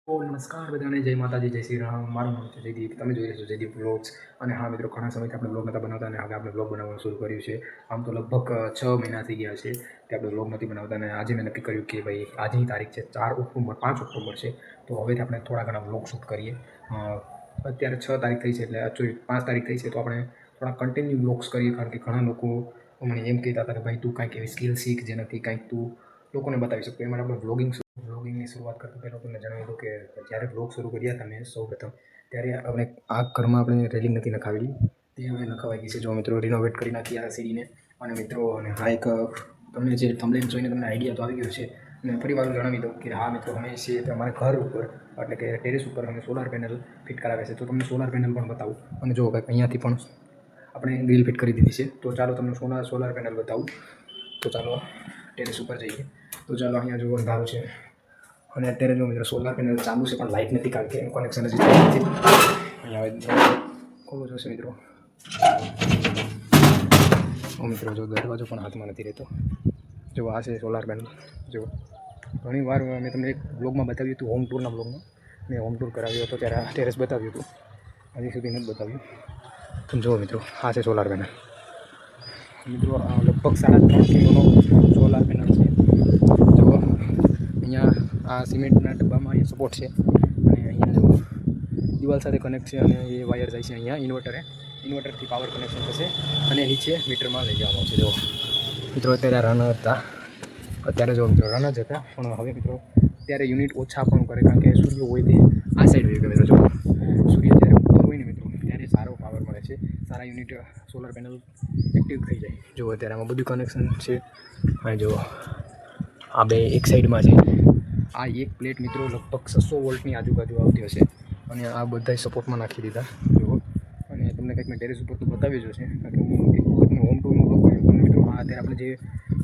તો નમસ્કાર બધાને, જય માતાજી, જય શ્રી રામ. મારું નામ છે જયદીપ, તમે જોઈ રહ્યા છો જયદીપ વ્લોગ્સ. અને હા મિત્રો, ઘણા સમયથી આપણે વ્લોગ નહોતા બનાવતા અને હવે આપણે વ્લોગ બનાવવાનું શરૂ કર્યું છે. આમ તો લગભગ 6 મહિના થઈ ગયા છે કે આપણે વ્લોગ નથી બનાવતા, અને આજે મેં નક્કી કર્યું કે ભાઈ આજની તારીખ છે 4 ઓક્ટોબર, 5 ઓક્ટોબર છે, તો હવેથી આપણે થોડા ઘણા વ્લોગ શૂટ કરીએ. અત્યારે 6 તારીખ થઈ છે, એટલે એકચ્યુઅલી 5 તારીખ થઈ છે, તો આપણે થોડા કન્ટિન્યુ વ્લોગ્સ કરીએ, કારણ કે ઘણા લોકો મને એમ કહેતા હતા કે ભાઈ તું કાંઈક એવી સ્કિલ શીખ જેનાથી કાંઈક તું લોકોને બતાવી શકતો. એમાં આપણે વ્લોગિંગની શરૂઆત કરતાં પહેલાં તમને જણાવી દઉં કે જ્યારે વ્લોગ શરૂ કર્યા હતા મેં સૌપ્રથમ, ત્યારે આપણે આ ઘરમાં આપણે રેલિંગ નથી નખાવેલી, તે હવે નખાવાઈ ગઈ છે. જો મિત્રો, રિનોવેટ કરી નાખી આ સીડીને. અને મિત્રો, અને હા, એક તમને જે થંબનેલ જોઈને તમને આઈડિયા તો આવી ગયો છે. અને ફરી વાર જણાવી દઉં કે હા મિત્રો, અમે છીએ અમારા ઘર ઉપર, એટલે કે ટેરેસ ઉપર અમે સોલાર પેનલ ફિટ કરાવે છે, તો તમને સોલાર પેનલ પણ બતાવું. અને જો કંઈક અહીંયાથી પણ આપણે ગ્રીલ ફિટ કરી દીધી છે, તો ચાલો તમને સોલાર પેનલ બતાવું. તો ચાલો ટેરેસ ઉપર જઈએ. તો ચાલો, અહીંયા જો અંધારું છે, અને અત્યારે જો મિત્રો સોલાર પેનલ ચાલુ છે, પણ લાઇટ નથી, કારણ કે એનું કનેક્શન હજી થયું નથી. અહીંયા ખોલો જોશે મિત્રો. મિત્રો જો દરવાજો પણ હાથમાં નથી રહેતો. જો આ છે સોલાર પેનલ. જો ઘણી વાર મેં તમને એક બ્લોગમાં બતાવ્યું હતું, હોમ ટૂરના બ્લોગમાં મેં હોમ ટૂર કરાવ્યો હતો, ત્યારે આ ટેરેસ બતાવ્યું હતું. હજી સુધી નથી બતાવ્યું. તમે જુઓ મિત્રો, આ છે સોલાર પેનલ. મિત્રો, લગભગ 3.5 કિલોનો સોલાર પેનલ છે. જો અહીંયા આ સિમેન્ટના ડબ્બામાં એ સપોર્ટ છે, અને અહીંયા જો દિવાલ સાથે કનેક્ટ છે, અને એ વાયર જાય છે અહીંયા ઇન્વર્ટરથી પાવર કનેક્શન થશે, અને નીચે મીટરમાં લઈ જવાનું છે. જો મિત્રો, અત્યારે રન હતા, અત્યારે જો મિત્રો રન જ હતા, પણ હવે મિત્રો અત્યારે યુનિટ ઓછા પણ કરે, કારણ કે સૂર્ય હોય તે આ સાઈડ હોય. મિત્રો જો સૂર્ય જ્યારે ઉગતો હોય ને મિત્રો, ત્યારે સારો પાવર મળે છે, સારા યુનિટ સોલાર પેનલ એક્ટિવ થઈ જાય. જો અત્યારે આમાં બધું કનેક્શન છે. અને જો આ બે એક સાઈડમાં છે. આ એક પ્લેટ મિત્રો લગભગ 600 વોલ્ટની આજુબાજુ આવતી હશે, અને આ બધા સપોર્ટમાં નાખી દીધા. જો, અને તમને કંઈક મેં ટેરેસ ઉપર તો બતાવી જ હશે, કારણ કે હું એક વખત હોમ ટૂરનો બ્લોગ કર્યો. અને મિત્રો, આ અત્યારે આપણે જે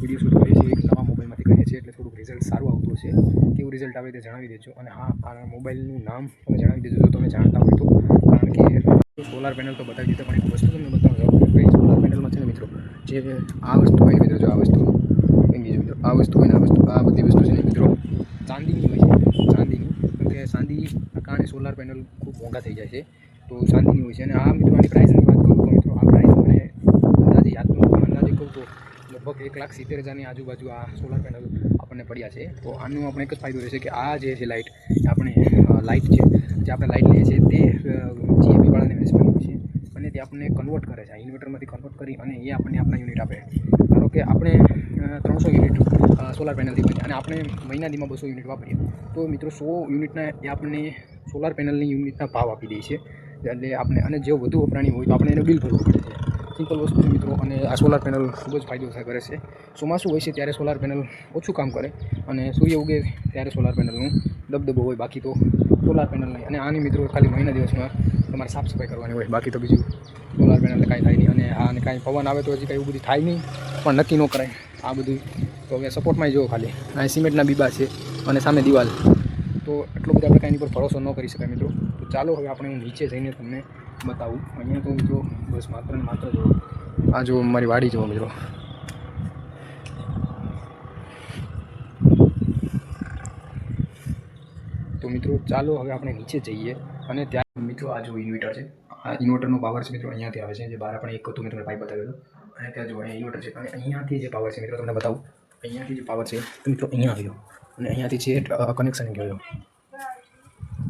વિડીયો શૂટ કરીએ છીએ એક નવા મોબાઈલમાંથી કરીએ છીએ, એટલે થોડુંક રિઝલ્ટ સારું આવતું હશે. કેવું રિઝલ્ટ આવે તે જણાવી દેજો. અને હા, આ મોબાઈલનું નામ તમે જણાવી દેજો જો તમે જાણતા હોય તો, કારણ કે સોલાર પેનલ તો બતાવી દીધા, પણ એક વસ્તુ તમને બતાવું. ભાઈ સોલાર પેનલમાં છે ને મિત્રો, જે આ વસ્તુ હોય મિત્રો, જો આ વસ્તુ મિત્રો, આ વસ્તુ હોય ને, આ બધી વસ્તુ છે ને મિત્રો ચાંદીની હોય છે. ચાંદીની, કારણ કે ચાંદીના કારણે સોલાર પેનલ ખૂબ મોંઘા થઈ જાય છે, તો ચાંદીની હોય છે. અને આ મિત્રો, આની પ્રાઇસની વાત કરું તો મિત્રો, આ પ્રાઇસ મને અંદાજે કહું તો લગભગ 1,70,000ની આજુબાજુ આ સોલાર પેનલ આપણને પડ્યા છે. તો આનો આપણે એક જ ફાયદો રહેશે કે આ જે છે લાઇટ, આપણે લાઇટ છે, જે આપણે લાઇટ લઈએ છીએ તે જીએબી વાળાને વેચવાની હોય છે, અને તે આપણને કન્વર્ટ કરે છે, ઇન્વર્ટરમાંથી કન્વર્ટ કરી, અને એ આપણને આપણા યુનિટ આપે. ધારો કે આપણે 300 યુનિટ સોલાર પેનલથી બને, અને આપણે મહિના દીમાં 200 યુનિટ વાપરીએ, તો મિત્રો 100 યુનિટના એ આપણને સોલાર પેનલની યુનિટના ભાવ આપી દે છે. એટલે આપણે, અને જે વધુ વપરાણી હોય તો આપણે એને બિલ ભરવું પડે છે. સિમ્પલ વસ્તુ છે મિત્રો. અને આ સોલાર પેનલ ખૂબ જ ફાયદો કરે છે. ચોમાસું હોય છે ત્યારે સોલાર પેનલ ઓછું કામ કરે, અને સૂર્ય ઉગે ત્યારે સોલાર પેનલનું દબદબો હોય, બાકી તો સોલાર પેનલ નહીં. અને આની મિત્રો ખાલી મહિના દિવસમાં તમારે સાફ સફાઈ કરવાની હોય, બાકી તો બીજું સોલાર પેનલને કાંઈ થાય નહીં. અને આને કાંઈ પવન આવે તો હજી કાંઈ એવું બધું થાય નહીં, પણ નક્કી ન કરાય આ બધું. તો હવે સપોર્ટમાં જુઓ, ખાલી આ સિમેન્ટના બીબા છે, અને સામે દિવાલ, તો એટલો બધો આપણે કાંઈ પર ભરોસો ન કરી શકાય મિત્રો. તો ચાલો હવે આપણે હું નીચે જઈને તમને બતાવું. અહીંયા તો મિત્રો બસ માત્ર ને માત્ર જો આ જો મારી વાડી જુઓ મિત્રો. તો મિત્રો ચાલો હવે આપણે નીચે જઈએ, અને ત્યાં મિત્રો આ જો ઇન્વર્ટર છે, આ ઇન્વર્ટરનો પાવર છે મિત્રો અહીંયાથી આવે છે. જે બહાર આપણે એક હતું મિત્રો પાઇપ બતાવેલો, અને ત્યાં જો અહીંયા ઇન્વર્ટર છે, અને અહીંયાથી જે પાવર છે મિત્રો તમને બતાવું. અહીંયાથી જે પાવર છે તો મિત્રો અહીંયા આવ્યો, અને અહીંયાથી છે કનેક્શન ગયો.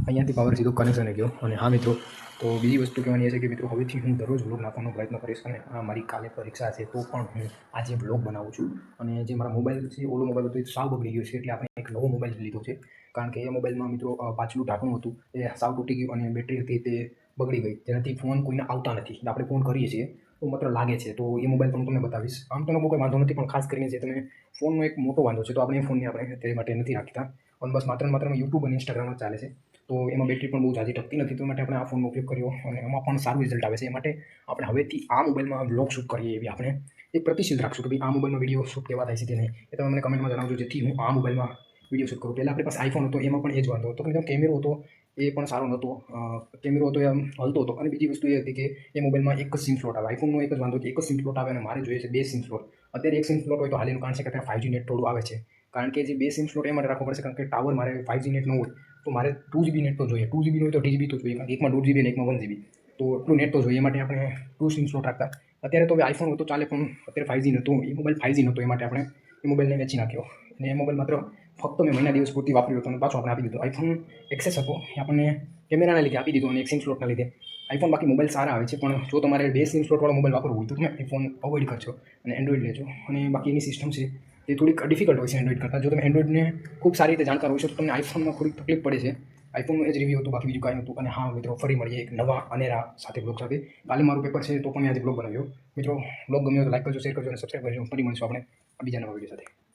અહીંયાથી પાવર સીધો કનેક્શન ગયો. અને હા મિત્રો, તો બીજી વસ્તુ કહેવાની એ છે કે મિત્રો, હવેથી હું દરરોજ વ્લોગ નાખવાનો પ્રયત્ન કરીશ. અને મારી કાલે પરીક્ષા છે, તો પણ હું આજે વ્લોગ બનાવું છું. અને જે મારા મોબાઈલ છે, ઓલો મોબાઈલ હતો એ સાવ બગડી ગયો છે, એટલે આપણે એક નવો મોબાઈલ લીધો છે. કારણ કે એ મોબાઈલમાં મિત્રો પાછલું ઢાંકણું હતું એ સાવ તૂટી ગયું, અને બેટરી હતી તે બગડી ગઈ, જેનાથી ફોન કોઈને આવતા નથી. આપણે ફોન કરીએ છીએ તો માત્ર લાગે છે. તો એ મોબાઈલ પણ હું તમને બતાવીશ. આમ તો કોઈ વાંધો નથી, પણ ખાસ કરીને જે તમે ફોનનો એક મોટો વાંધો છે, તો આપણે એ ફોનને આપણે તે માટે નથી રાખતા. પણ બસ માત્ર યુટ્યુબ અને ઇન્સ્ટાગ્રામ જ ચાલે છે, તો એમાં બેટરી પણ બહુ ઝાઝી ટકતી નથી. તો માટે આપણે આ ફોનનો ઉપયોગ કર્યો, અને એમાં પણ સારું રિઝલ્ટ આવે છે. એ માટે આપણે હવેથી આ મોબાઈલમાં વ્લોગ શૂટ કરીએ એવી આપણે એક પ્રતિશીલ રાખશું કે ભાઈ આ મોબાઈલમાં વિડીયો શૂટ કેવા થાય છે તે નહીં. એ તમે મને કમેન્ટમાં જણાવજો, જેથી હું આ મોબાઈલમાં વિડીયો શૂટ કરું. પહેલાં આપણી પાસે આઈફોન હતો, એમાં પણ એ જ વાંધો હતો કે કેમેરો હતો એ પણ સારો નહોતો. કેમેરો હતો એમ હલતો હતો. અને બીજી વસ્તુ એ હતી કે એ મોબાઈલમાં એક જ સિમ સ્લોટ આવે. આઈફોનનો એક જ વાંધો કે એક જ સિમ સ્લોટ આવે, અને મારે જોઈએ છે 2 સિમ સ્લોટ. અત્યારે એક સિમ સ્લોટ હોય તો હાલીનું, કારણ છે કે અત્યારે 5G નેટ થોડું આવે છે. કારણ કે જે 2 સિમ સ્લોટ એ માટે રાખવો પડશે, કારણ કે ટાવર મારે 5G નેટ ન હોય તો મારે 2 GB નેટ તો જોઈએ, 2 GB હોય તો 2 GB તો જોઈએ, કારણ કે એકમાં 1.5 GB અને એકમાં 1 GB, તો એટલું નેટ તો જોઈએ. એ માટે આપણે 2 સિમ સ્લોટ રાખતા. અત્યારે તો હવે આઈફોન હોય તો ચાલે, પણ અત્યારે 5G નહોતું, એ મોબાઈલ 5G નહોતો, એ માટે આપણે એ મોબાઈલને વેચી નાખ્યો. અને એ મોબાઈલ માત્ર ફક્ત મેં મહિના દિવસ પૂરતી વાપર્યો હતો અને પાછો આપણે આપી દીધો. આઈફોન એક્સેસ હતો, એ આપણને કેમેરાના લીધે આપી દીધો અને એક સિમ સ્લોટના લીધે. આઈફોન બાકી મોબાઈલ સારા આવે છે, પણ જો તમારે 2 સિમ સ્લોટવાળો મોબાઈલ વાપરવો હોય તો તમે આઈફોન અવોઇડ કરજો અને એન્ડ્રોઈડ લેજો. અને બાકી એની સિસ્ટમ છે એ થોડીક ડિફિકલ્ટ હોય છે એન્ડ્રોઈડ કરતાં. જો તમે એન્ડ્રોઈડને ખૂબ સારી રીતે જાણકાર હોય છો તો તમને આઈફોનમાં થોડીક તકલીફ પડે છે. આઈફોનનું એ જ રિવ્યૂ હતું, બાકી બીજું કાંઈ નહોતું. અને હા મિત્રો, ફરી મળીએ એક નવા અનેરા સાથે બ્લોગ સાથે. કાલે મારું પેપર છે તો પણ મેં આજે બ્લોગ બનાવ્યો. મિત્રો, બ્લોગ ગમ્યો તો લાઈક કરજો, શેર કરજો અને સબસ્ક્રાઈબ કરજો. ફરી મળીશું આપણે બીજા નવા વિડીયો સાથે.